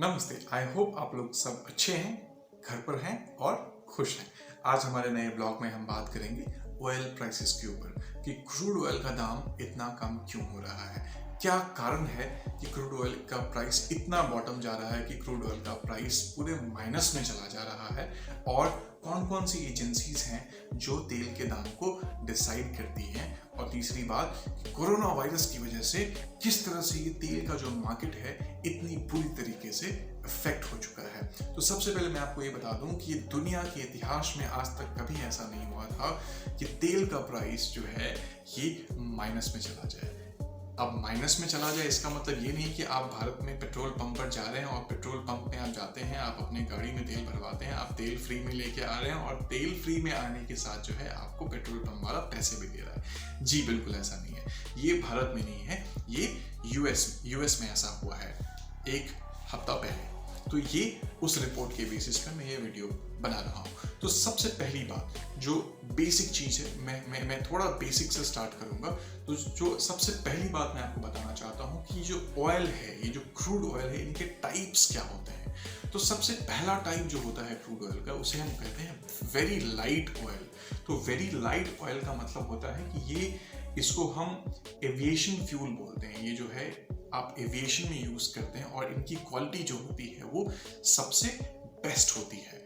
नमस्ते। I hope आप लोग सब अच्छे हैं, घर पर हैं और खुश हैं। आज हमारे नए ब्लॉग में हम बात करेंगे ऑयल प्राइसेस के ऊपर कि क्रूड ऑयल का दाम इतना कम क्यों हो रहा है। क्या कारण है कि क्रूड ऑयल का प्राइस इतना बॉटम जा रहा है कि क्रूड ऑयल का प्राइस पूरे माइनस में चला जा रहा है, और कौन कौन सी एजेंसीज हैं जो तेल के दाम को डिसाइड करती हैं। और तीसरी बात, कोरोना वायरस की वजह से किस तरह से ये तेल का जो मार्केट है इतनी बुरी तरीके से इफेक्ट हो चुका है। तो सबसे पहले मैं आपको ये बता दूं कि दुनिया के इतिहास में आज तक कभी ऐसा नहीं हुआ था कि तेल का प्राइस जो है ये माइनस में चला जाए। अब माइनस में चला जाए इसका मतलब ये नहीं कि आप भारत में पेट्रोल पंप पर जा रहे हैं और पेट्रोल पंप में आप जाते हैं, आप अपनी गाड़ी में तेल भरवाते हैं, आप तेल फ्री में लेके आ रहे हैं और तेल फ्री में आने के साथ जो है आपको पेट्रोल पंप वाला पैसे भी दे रहा है। जी बिल्कुल ऐसा नहीं है, ये भारत में नहीं है, ये यूएस में ऐसा हुआ है एक हफ्ता पहले। तो ये उस रिपोर्ट के बेसिस पर मैं ये वीडियो बना रहा हूँ। तो सबसे पहली बात जो बेसिक चीज़ है, मैं थोड़ा बेसिक से स्टार्ट करूँगा। तो जो सबसे पहली बात मैं आपको बताना चाहता हूँ कि जो ऑयल है, ये जो क्रूड ऑयल है, इनके टाइप्स क्या होते हैं। तो सबसे पहला टाइप जो होता है क्रूड ऑयल का, उसे हम कहते हैं वेरी लाइट ऑयल। तो वेरी लाइट ऑयल का मतलब होता है कि इसको हम एविएशन फ्यूल बोलते हैं। ये जो है आप एविएशन में यूज करते हैं और इनकी क्वालिटी जो होती है वो सबसे बेस्ट होती है,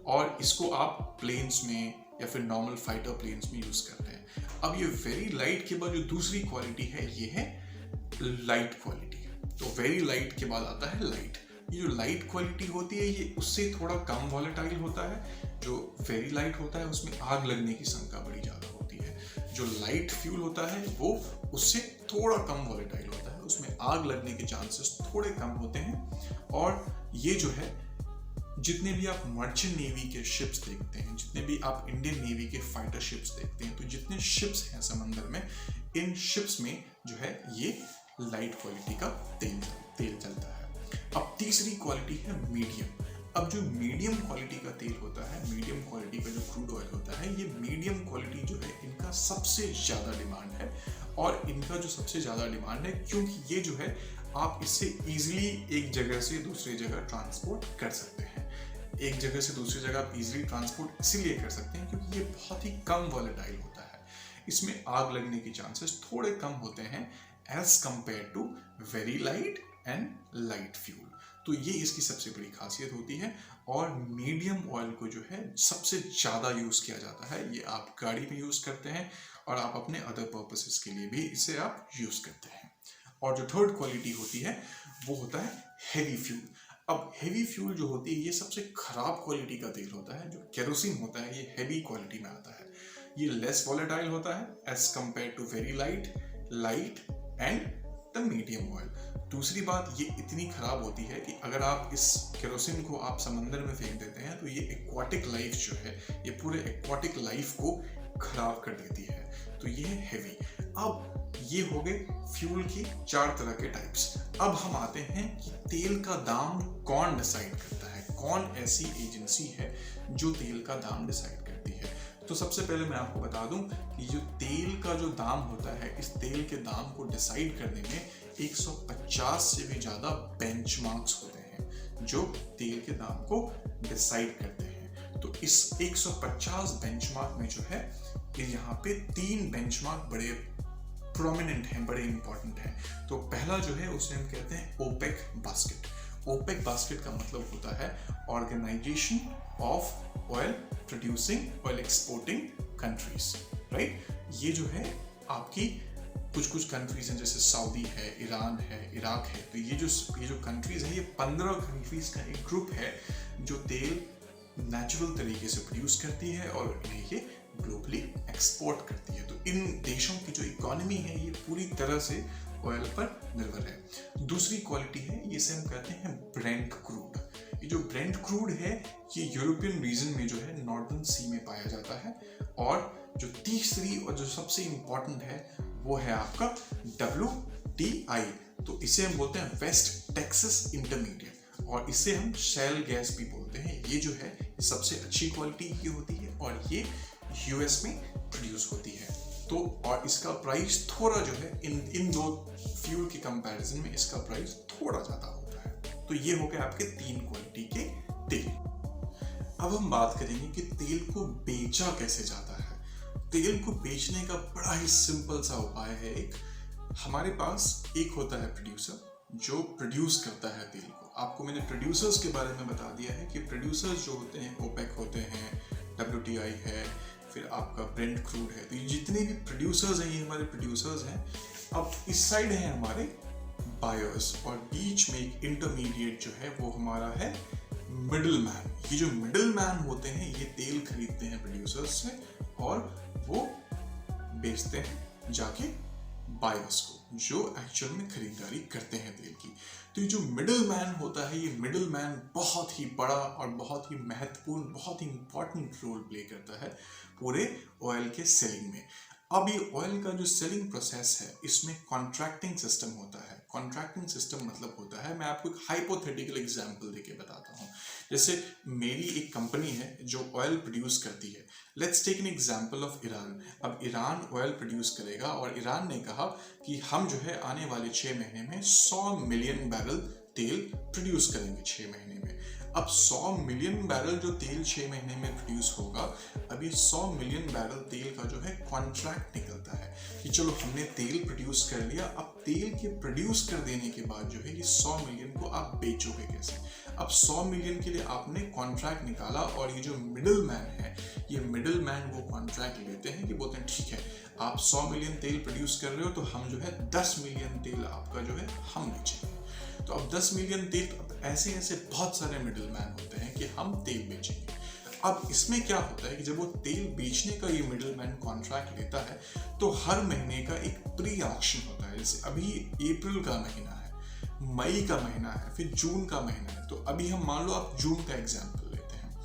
और इसको आप प्लेन्स में या फिर नॉर्मल फाइटर प्लेन्स में यूज करते हैं। अब ये वेरी लाइट के बाद जो दूसरी क्वालिटी है ये है लाइट क्वालिटी। तो वेरी लाइट के बाद आता है लाइट। ये जो लाइट क्वालिटी होती है ये उससे थोड़ा कम वॉलेटाइल होता है। जो वेरी लाइट होता है उसमें आग लगने की शंका बड़ी ज़्यादा होती है। जो लाइट फ्यूल होता है वो उससे थोड़ा कम वॉलेटाइल होता है, उसमें आग लगने के चांसेस थोड़े कम होते हैं। और ये जो है, जितने भी आप मर्चेंट नेवी के शिप्स देखते हैं, जितने भी आप इंडियन नेवी के फाइटर शिप्स देखते हैं, तो जितने शिप्स हैं समंदर में, इन शिप्स में जो है ये लाइट क्वालिटी का तेल चलता है। अब तीसरी क्वालिटी है मीडियम। अब जो मीडियम क्वालिटी का तेल होता है, मीडियम क्वालिटी का जो क्रूड ऑयल होता है, ये मीडियम क्वालिटी जो है इनका सबसे ज़्यादा डिमांड है। और इनका जो सबसे ज़्यादा डिमांड है क्योंकि ये जो है आप इससे इजीली एक जगह से दूसरी जगह ट्रांसपोर्ट कर सकते हैं। एक जगह से दूसरी जगह आप इजीली ट्रांसपोर्ट इसीलिए कर सकते हैं क्योंकि ये बहुत ही कम वॉलेटाइल होता है। इसमें आग लगने के चांसेस थोड़े कम होते हैं as compared to very light and light fuel. तो ये इसकी सबसे बड़ी खासियत होती है। और मीडियम ऑयल को जो है सबसे ज़्यादा यूज़ किया जाता है। ये आप गाड़ी में यूज़ करते हैं और आप अपने अदर पर्पसेस के लिए भी इसे आप यूज़ करते हैं। और जो थर्ड क्वालिटी होती है वो होता है हेवी फ्यूल। अब हेवी फ्यूल जो होती है ये सबसे खराब क्वालिटी का तेल होता है। जो केरोसिन होता है ये हेवी क्वालिटी में आता है। ये लेस वॉलेटाइल होता है as compared to very light and the medium oil. दूसरी बात, ये इतनी खराब होती है कि अगर आप इस केरोसिन को आप समंदर में फेंक देते हैं तो ये एक्वाटिक लाइफ जो है, ये पूरे एक्वाटिक लाइफ को खराब कर देती है। तो ये है हेवी। अब ये हो गए फ्यूल के 4 तरह के टाइप्स। अब हम आते हैं कि तेल का दाम कौन डिसाइड करता है, कौन ऐसी एजेंसी है जो तेल का दाम डिसाइड करती है। तो सबसे पहले मैं आपको बता दूं कि जो तेल का जो दाम होता है, इस तेल के दाम को डिसाइड करने में 150 से भी ज़्यादा बेंचमार्क्स होते हैं जो तेल के दाम को डिसाइड करते हैं। तो इस 150 बेंचमार्क में जो है कि यहाँ पे 3 बेंचमार्क बड़े प्रोमिनेंट हैं, बड़े इंपॉर्टेंट हैं। तो पहला जो है उसे हम कहते हैं ओपेक बास्केट। ओपेक बास्केट का मतलब होता है organization of oil producing oil exporting countries, right. ये जो है आपकी कुछ कंट्रीज हैं, जैसे सऊदी है, ईरान है, इराक है। तो ये जो कंट्रीज है, ये 15 कंट्रीज का एक ग्रुप है जो तेल नेचुरल तरीके से प्रोड्यूस करती है और इन्हें ये ग्लोबली एक्सपोर्ट करती है। तो इन देशों की जो इकोनॉमी है ये पूरी तरह से ऑयल पर निर्भर है। दूसरी क्वालिटी है, इसे हम कहते हैं ब्रेंट क्रूड। ये जो ब्रेंट क्रूड है ये यूरोपियन रीजन में जो है नॉर्दर्न सी में पाया जाता है। और जो तीसरी और जो सबसे इंपॉर्टेंट है वो है आपका WTI। तो इसे हम बोलते हैं वेस्ट टेक्सास इंटरमीडिएट, और इसे हम शैल गैस भी बोलते हैं। ये जो है सबसे अच्छी क्वालिटी की होती है और ये यूएस में प्रोड्यूस होती है। तो और इसका प्राइस थोड़ा जो है इन दो फ्यूल के कंपैरिजन में इसका प्राइस थोड़ा ज़्यादा होता है। तो ये हो गए आपके 3 क्वालिटी के तेल। अब हम बात करेंगे कि तेल को बेचा कैसे जाता है। तेल को बेचने का बड़ा ही सिंपल सा उपाय है। एक हमारे पास एक होता है प्रोड्यूसर जो प्रोड्यूस करता है तेल को। आपको मैंने प्रोड्यूसर्स के बारे में बता दिया है कि प्रोड्यूसर्स जो होते हैं ओपेक होते हैं, WTI है, फिर आपका ब्रेंट क्रूड है। तो ये जितने भी प्रोड्यूसर्स हैं ये हमारे प्रोड्यूसर्स हैं। अब इस साइड है हमारे बायर्स और बीच में एक इंटरमीडिएट जो है वो हमारा है मिडिल मैन। ये जो मिडिल मैन होते हैं ये तेल खरीदते हैं प्रोड्यूसर्स से और वो बेचते हैं जाके बायर्स को जो एक्चुअल में खरीदारी करते हैं तेल की। तो ये जो मिडिल मैन होता है ये मिडिल मैन बहुत ही बड़ा और बहुत ही महत्वपूर्ण, बहुत ही इंपॉर्टेंट रोल प्ले करता है पूरे ऑयल के सेलिंग में। अब ये ऑयल का जो सेलिंग प्रोसेस है इसमें कॉन्ट्रैक्टिंग सिस्टम होता है। कॉन्ट्रैक्टिंग सिस्टम मतलब होता है, मैं आपको एक हाइपोथेटिकल एग्जांपल देके बताता हूँ। जैसे मेरी एक कंपनी है जो ऑयल प्रोड्यूस करती है। Let's take an example of Iran. अब ईरान ऑयल प्रोड्यूस करेगा और ईरान ने कहा कि हम जो है आने वाले 6 महीने में 100 मिलियन बैरल तेल प्रोड्यूस करेंगे 6 महीने में। अब 100 मिलियन बैरल जो तेल 6 महीने में प्रोड्यूस होगा, अभी 100 मिलियन बैरल तेल का जो है कॉन्ट्रैक्ट निकलता है कि चलो हमने तेल प्रोड्यूस कर लिया। अब तेल के प्रोड्यूस कर देने के बाद जो है ये 100 मिलियन को आप बेचोगे कैसे। अब 100 मिलियन के लिए आपने कॉन्ट्रैक्ट निकाला और ये जो मिडिल मैन है ये मिडिल मैन वो कॉन्ट्रैक्ट लेते हैं कि बोलते हैं ठीक है आप 100 मिलियन तेल प्रोड्यूस कर रहे हो तो हम जो है 10 मिलियन तेल आपका जो है हम बेचेंगे। तो अब 10 मिलियन तेल, ऐसे ऐसे बहुत सारे मिडिल मैन होते हैं कि हम तेल बेचेंगे। अब इसमें क्या होता है कि जब वो तेल बेचने का ये मिडिल मैन कॉन्ट्रैक्ट लेता है तो हर महीने का एक प्री ऑक्शन होता है। जैसे अभी अप्रैल का महीना है, मई का महीना है, फिर जून का महीना है। तो अभी हम मान लो आप जून का एग्जाम्पल लेते हैं।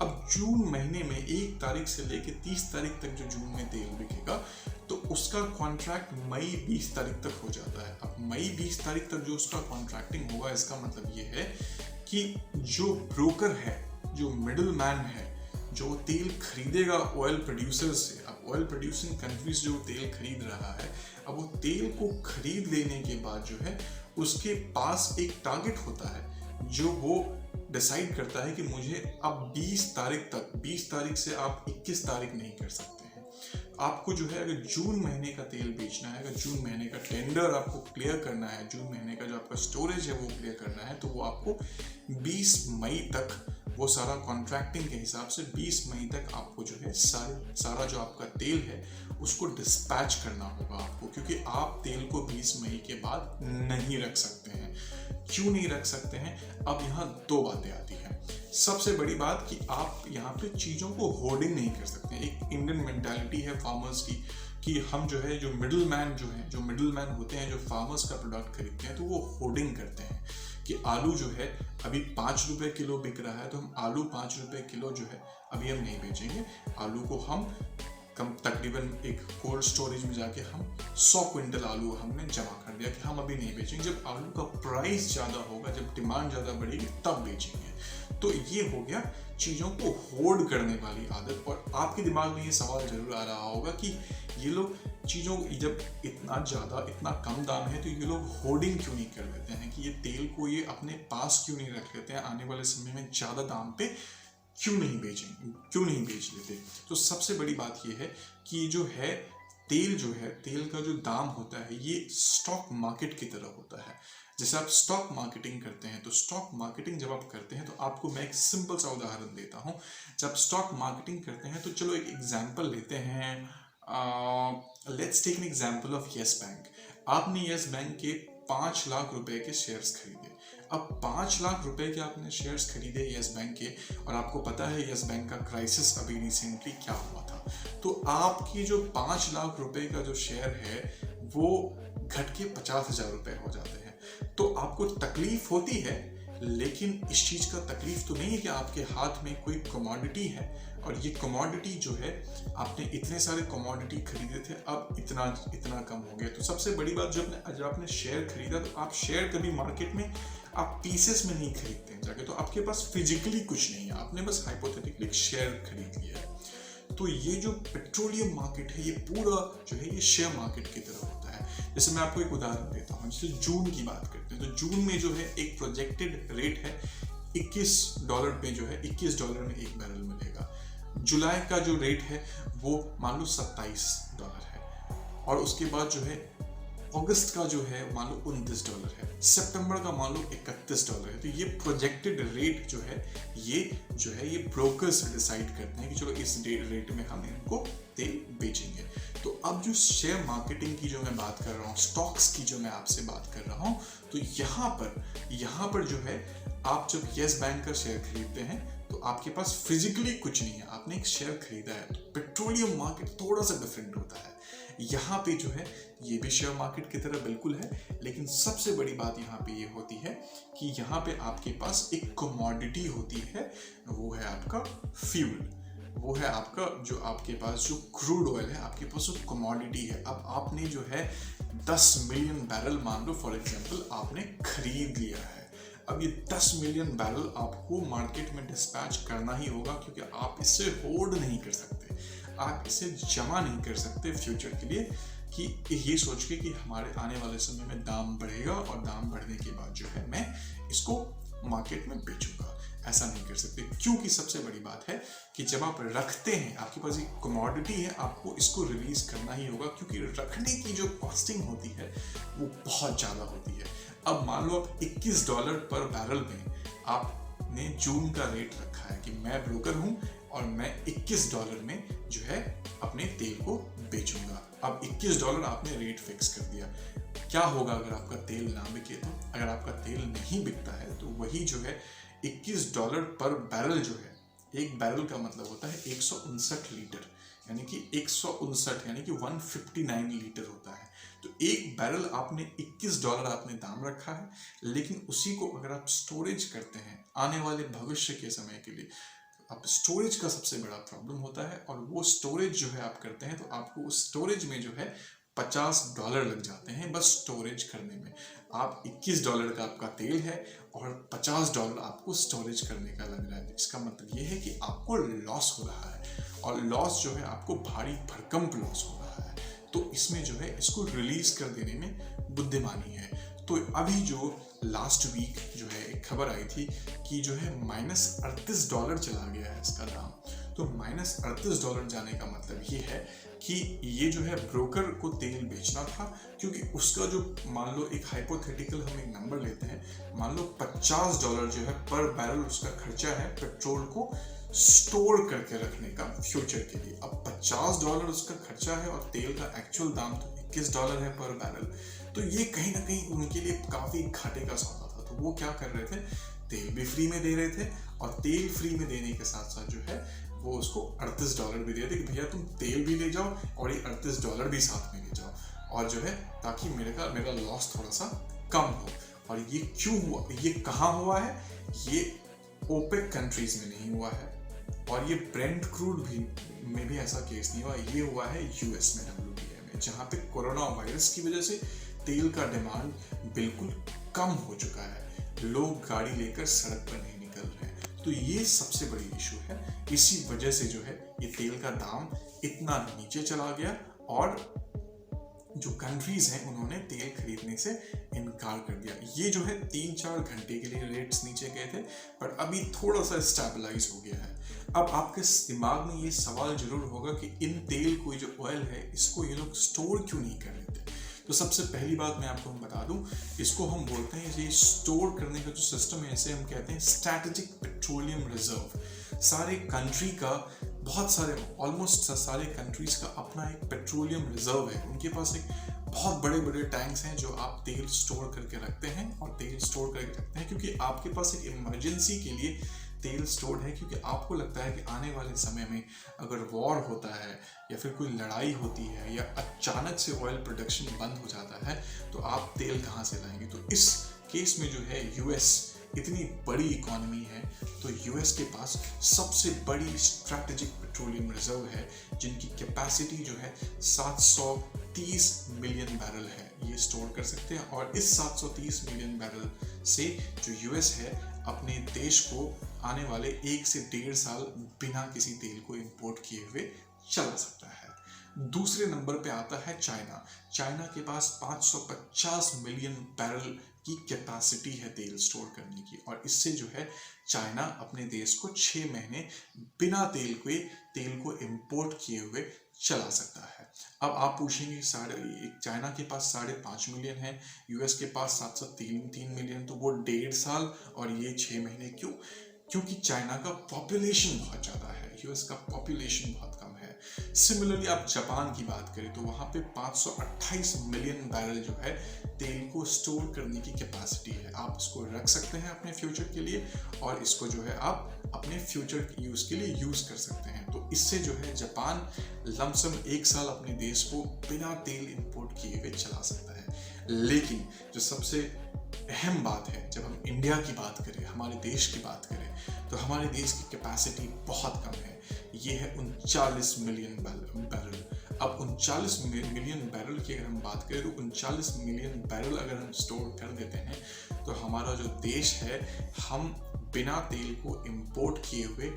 अब जून महीने में 1 तारीख से लेकर 30 तारीख तक जो जून में तेल बिकेगा तो उसका कॉन्ट्रैक्ट मई 20 तारीख तक हो जाता है। अब मई 20 तारीख तक जो उसका कॉन्ट्रैक्टिंग होगा इसका मतलब ये है कि जो ब्रोकर है, जो मिडिल मैन है, जो तेल खरीदेगा ऑयल प्रोड्यूसर से। अब ऑयल प्रोड्यूसिंग कंट्रीज जो तेल खरीद रहा है, अब वो तेल को खरीद लेने के बाद जो है उसके पास एक टारगेट होता है जो वो डिसाइड करता है कि मुझे अब 20 तारीख तक, 20 तारीख से आप 21 तारीख नहीं कर सकते हैं। आपको जो है अगर जून महीने का तेल बेचना है, अगर जून महीने का टेंडर आपको क्लियर करना है, जून महीने का जो आपका स्टोरेज है वो क्लियर करना है, तो वो आपको 20 मई तक वो सारा कॉन्ट्रैक्टिंग के हिसाब से 20 मई तक आपको जो है सारा जो आपका तेल है उसको डिस्पैच करना होगा आपको, क्योंकि आप तेल को 20 मई के बाद नहीं रख सकते हैं। क्यों नहीं रख सकते हैं? अब यहाँ 2 बातें आती हैं। सबसे बड़ी बात कि आप यहाँ पे चीज़ों को होर्डिंग नहीं कर सकते। एक इंडियन मेंटालिटी है फार्मर्स की कि हम जो है जो मिडिल मैन होते हैं जो फार्मर्स का प्रोडक्ट खरीदते हैं तो वो होर्डिंग करते हैं कि आलू जो है अभी 5 रुपए किलो बिक रहा है तो हम आलू 5 रुपए किलो जो है अभी हम नहीं बेचेंगे। आलू को हम तकरीबन एक कोल्ड स्टोरेज में जाके हम 100 क्विंटल आलू हमने जमा कर दिया कि हम अभी नहीं बेचेंगे। जब आलू का प्राइस ज़्यादा होगा, जब डिमांड ज़्यादा बढ़ेगी तब बेचेंगे। तो ये हो गया चीज़ों को होल्ड करने वाली आदत। और आपके दिमाग में ये सवाल जरूर आ रहा होगा कि ये लोग चीज़ों जब इतना ज़्यादा इतना कम दाम है तो ये लोग होर्डिंग क्यों नहीं कर लेते हैं, कि ये तेल को ये अपने पास क्यों नहीं रख लेते हैं, आने वाले समय में ज़्यादा दाम पे क्यों नहीं बेच लेते। तो सबसे बड़ी बात ये है कि जो है तेल का जो दाम होता है ये स्टॉक मार्केट की तरह होता है। जैसे आप स्टॉक मार्केटिंग करते हैं तो स्टॉक मार्केटिंग जब आप करते हैं तो आपको मैं एक सिंपल सा उदाहरण देता हूँ। जब स्टॉक मार्केटिंग करते हैं तो चलो एक एग्जांपल लेते हैं। Let's take an example of Yes Bank. आपने यस बैंक के 5 लाख रुपए के शेयर्स खरीदे। अब 5 लाख रुपए के आपने शेयर्स खरीदे यस बैंक के, और आपको पता है यस बैंक का क्राइसिस अभी रिसेंटली क्या हुआ था। तो आपकी जो 5 लाख रुपए का जो शेयर है वो घट के 50,000 रुपए हो जाते हैं। तो आपको तकलीफ होती है, लेकिन इस चीज़ का तकलीफ तो नहीं है कि आपके हाथ में कोई कमोडिटी है और ये कमोडिटी जो है आपने इतने सारे कमोडिटी खरीदे थे, अब इतना कम हो गया। तो सबसे बड़ी बात जब आपने शेयर खरीदा तो आप शेयर कभी मार्केट में आप पीसेस में नहीं खरीदते हैं जाके, तो आपके पास फिजिकली कुछ नहीं है, आपने बस हाइपोथेटिकली शेयर खरीद लिया है। तो ये जो पेट्रोलियम मार्केट है ये पूरा जो है ये शेयर मार्केट की तरह होता है। जैसे मैं आपको एक उदाहरण देता हूँ, जैसे जून की बात करते हैं। में। तो जून में जो है एक प्रोजेक्टेड रेट है $21 पे, जो है $21 में एक बैरल मिलेगा। जुलाई का जो रेट है वो मान लो $27 है, और उसके बाद जो है अगस्त का जो है मान लो $29 है, सितंबर का मान लो $31 है। तो ये प्रोजेक्टेड रेट जो है ये ब्रोकर्स डिसाइड करते हैं कि चलो इस रेट में हम इनको तेल बेचेंगे। तो अब जो शेयर मार्केटिंग की जो मैं बात कर रहा हूँ, स्टॉक्स की जो मैं आपसे बात कर रहा हूँ, तो यहाँ पर जो है आप जब येस बैंक का शेयर खरीदते हैं तो आपके पास फिजिकली कुछ नहीं है, आपने एक शेयर खरीदा है। तो पेट्रोलियम मार्केट थोड़ा सा डिफरेंट होता है। यहाँ पे जो है ये भी शेयर मार्केट की तरह बिल्कुल है, लेकिन सबसे बड़ी बात यहाँ पे ये होती है कि यहाँ पे आपके पास एक कमोडिटी होती है, वो है आपका फ्यूल, वो है आपका जो आपके पास जो क्रूड ऑयल है, आपके पास वो कमोडिटी है। अब आपने जो है 10 मिलियन बैरल मान लो फॉर एग्जांपल आपने खरीद लिया है। अब ये 10 मिलियन बैरल आपको मार्केट में डिस्पैच करना ही होगा, क्योंकि आप इसे होल्ड नहीं कर सकते, आप इसे जमा नहीं कर सकते फ्यूचर के लिए कि ये सोच के कि हमारे आने वाले समय में दाम बढ़ेगा और दाम बढ़ने के बाद जो है मैं इसको मार्केट में बेचूंगा। ऐसा नहीं कर सकते, क्योंकि सबसे बड़ी बात है कि जब आप रखते हैं, आपके पास एक कमोडिटी है, आपको इसको रिलीज करना ही होगा, क्योंकि रखने की जो कॉस्टिंग होती है वो बहुत ज़्यादा होती है। अब मान लो आप $21 पर बैरल में आपने जून का रेट रखा है कि मैं ब्रोकर हूं और मैं $21 में जो है अपने तेल को बेचूंगा। अब $21 आपने रेट फिक्स कर दिया। क्या होगा अगर आपका तेल ना बिके? तो अगर आपका तेल नहीं बिकता है तो वही जो है $21 पर बैरल जो है, एक बैरल का मतलब होता है 159 लीटर, यानी कि 159 यानी कि 159 लीटर होता है। तो एक बैरल आपने $21 आपने दाम रखा है, लेकिन उसी को अगर आप स्टोरेज करते हैं आने वाले भविष्य के समय के लिए, अब स्टोरेज का सबसे बड़ा प्रॉब्लम होता है, और वो स्टोरेज जो है आप करते हैं तो आपको उस स्टोरेज में जो है $50 लग जाते हैं बस स्टोरेज करने में। आप $21 का आपका तेल है और $50 आपको स्टोरेज करने का लग रहा है। इसका मतलब ये है कि आपको लॉस हो रहा है, और लॉस जो है आपको भारी भरकम लॉस हो रहा है। तो इसमें जो है इसको रिलीज कर देने में बुद्धिमानी है। तो अभी जो लास्ट वीक जो है एक खबर आई थी कि जो है -$38 चला गया है इसका दाम। तो -$38 जाने का मतलब ये है कि ये जो है ब्रोकर को तेल बेचना था, क्योंकि उसका जो मान लो एक हाइपोथेटिकल हम एक नंबर लेते हैं, मान लो $50 जो है पर बैरल उसका खर्चा है पेट्रोल को स्टोर करके रखने का फ्यूचर के लिए। अब $50 उसका खर्चा है और तेल का एक्चुअल दाम तो $21 है पर बैरल। तो ये कहीं ना कहीं उनके लिए काफी घाटे का सौदा था। तो वो क्या कर रहे थे, तेल भी फ्री में दे रहे थे, और तेल फ्री में देने के साथ साथ जो है वो उसको $38 भी दे रहे थे कि भैया तुम तेल भी ले जाओ और ये $38 भी साथ में ले जाओ, और जो है ताकि मेरा लॉस थोड़ा सा कम हो। और ये क्यों हुआ, ये कहाँ हुआ है? ये ओपेक कंट्रीज में नहीं हुआ है, और ये ब्रेंट क्रूड में भी ऐसा केस नहीं हुआ। ये हुआ है यूएस में, WTI में, जहाँ पे कोरोना वायरस की वजह से तेल का डिमांड बिल्कुल कम हो चुका है, लोग गाड़ी लेकर सड़क पर नहीं निकल रहे हैं। तो ये सबसे बड़ी इशू है। इसी वजह से जो है ये तेल का दाम इतना नीचे चला गया, और जो कंट्रीज हैं उन्होंने तेल खरीदने से इनकार कर दिया। ये जो है 3-4 घंटे के लिए रेट्स नीचे गए थे, पर अभी थोड़ा सा स्टेबलाइज हो गया है। अब आपके दिमाग में ये सवाल जरूर होगा कि इन तेल को जो ऑयल है इसको ये लोग स्टोर क्यों नहीं कर लेते? तो सबसे पहली बात मैं आपको बता दूं, इसको हम बोलते हैं, ये स्टोर करने का जो सिस्टम है इसे हम कहते हैं स्ट्रैटेजिक पेट्रोलियम रिजर्व। सारे कंट्री का ऑलमोस्ट सारे कंट्रीज का अपना एक पेट्रोलियम रिजर्व है। उनके पास एक बहुत बड़े बड़े टैंक्स हैं जो आप तेल स्टोर करके रखते हैं, और तेल स्टोर करके रखते हैं क्योंकि आपके पास एक इमरजेंसी के लिए तेल स्टोर्ड है, क्योंकि आपको लगता है कि आने वाले समय में अगर वॉर होता है या फिर कोई लड़ाई होती है या अचानक से ऑयल प्रोडक्शन बंद हो जाता है तो आप तेल कहाँ से लाएंगे। तो इस केस में जो है यूएस इतनी बड़ी इकोनॉमी है, तो यूएस के पास सबसे बड़ी स्ट्रैटेजिक पेट्रोलियम रिजर्व है, जिनकी कैपेसिटी जो है 730 मिलियन बैरल है, ये स्टोर कर सकते हैं। और इस 730 मिलियन बैरल से जो यूएस है अपने देश को आने वाले 1 से 1.5 साल बिना किसी तेल को इंपोर्ट किए हुए चला सकता है। दूसरे नंबर पे आता है चाइना। चाइना के पास 550 मिलियन बैरल की कैपेसिटी है तेल स्टोर करने की, और इससे जो है चाइना अपने देश को 6 महीने बिना तेल को इंपोर्ट किए हुए चला सकता है। अब आप पूछेंगे चाइना के पास 5.5 मिलियन है, यूएस के पास 703 मिलियन, तो वो 1.5 साल और ये 6 महीने क्यों? क्योंकि चाइना का पॉपुलेशन बहुत ज़्यादा है, यूएस का पॉपुलेशन बहुत कम है। सिमिलरली आप जापान की बात करें तो वहाँ पे 528 मिलियन बैरल जो है तेल को स्टोर करने की कैपेसिटी है। आप इसको रख सकते हैं अपने फ्यूचर के लिए, और इसको जो है आप अपने फ्यूचर यूज़ के लिए यूज़ कर सकते हैं। तो इससे जो है जापान लमसम 1 साल अपने देश को बिना तेल इंपोर्ट किए हुए चला सकता है। लेकिन जो सबसे अहम बात है, जब हम इंडिया की बात करें, हमारे देश की बात करें, तो हमारे देश की कैपेसिटी बहुत कम है। ये है 39 मिलियन बैरल। अब 39 मिलियन बैरल की अगर हम बात करें तो 39 मिलियन बैरल अगर हम स्टोर कर देते हैं तो हमारा जो देश है, हम बिना तेल को इंपोर्ट किए हुए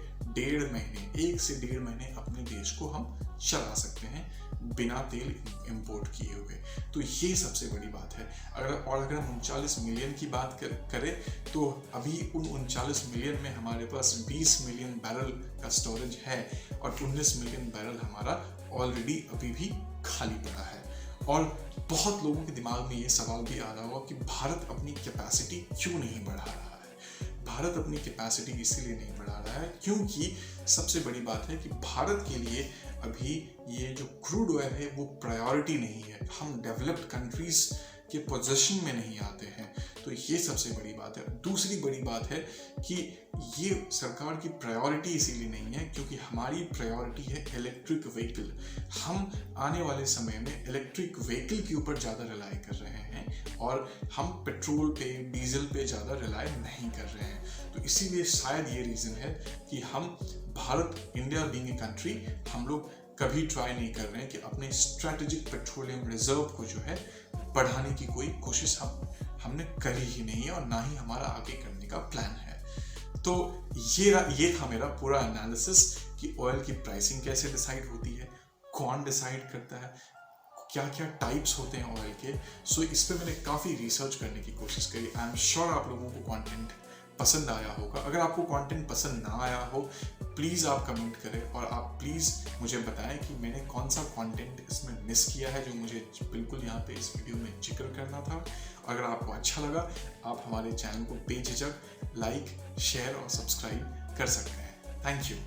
1 से 1.5 महीने अपने देश को हम चला सकते हैं बिना तेल इंपोर्ट किए हुए। तो ये सबसे बड़ी बात है। अगर हम 39 मिलियन की बात करें तो अभी उन 39 मिलियन में हमारे पास 20 मिलियन बैरल का स्टोरेज है, और 19 मिलियन बैरल हमारा ऑलरेडी अभी भी खाली पड़ा है। और बहुत लोगों के दिमाग में ये सवाल भी आ रहा होगा कि भारत अपनी कैपेसिटी क्यों नहीं बढ़ा रहा है। भारत अपनी कैपेसिटी इसीलिए नहीं बढ़ा रहा है क्योंकि सबसे बड़ी बात है कि भारत के लिए अभी ये जो क्रूड ऑयल है वो प्रायोरिटी नहीं है। हम डेवलप्ड कंट्रीज के पोजीशन में नहीं आते हैं, तो ये सबसे बड़ी बात है। दूसरी बड़ी बात है कि ये सरकार की प्रायोरिटी इसीलिए नहीं है क्योंकि हमारी प्रायोरिटी है इलेक्ट्रिक व्हीकल। हम आने वाले समय में इलेक्ट्रिक व्हीकल के ऊपर ज़्यादा रिलाई कर रहे हैं, और हम पेट्रोल पे, डीजल पे ज़्यादा रिलाई नहीं कर रहे हैं। तो इसीलिए शायद ये रीज़न है कि हम Bharat, India being a country, हम लोग कभी ट्राई नहीं कर रहे हैं कि अपने स्ट्रैटेजिक पेट्रोलियम रिजर्व को जो है बढ़ाने की कोई कोशिश हमने करी ही नहीं है, और ना ही हमारा आगे करने का प्लान है। तो ये था मेरा पूरा एनालिसिस कि ऑयल की प्राइसिंग कैसे डिसाइड होती है, कौन डिसाइड करता है, क्या क्या टाइप्स होते हैं ऑयल के। सो इस पर मैंने काफ़ी रिसर्च करने की कोशिश करी। आई एम श्योर आप लोगों को कंटेंट पसंद आया होगा। अगर आपको कंटेंट पसंद ना आया हो, प्लीज़ आप कमेंट करें, और आप प्लीज़ मुझे बताएं कि मैंने कौन सा कंटेंट इसमें मिस किया है जो मुझे बिल्कुल यहाँ पे इस वीडियो में जिक्र करना था। अगर आपको अच्छा लगा, आप हमारे चैनल को बेझिझक लाइक, शेयर और सब्सक्राइब कर सकते हैं। Thank you.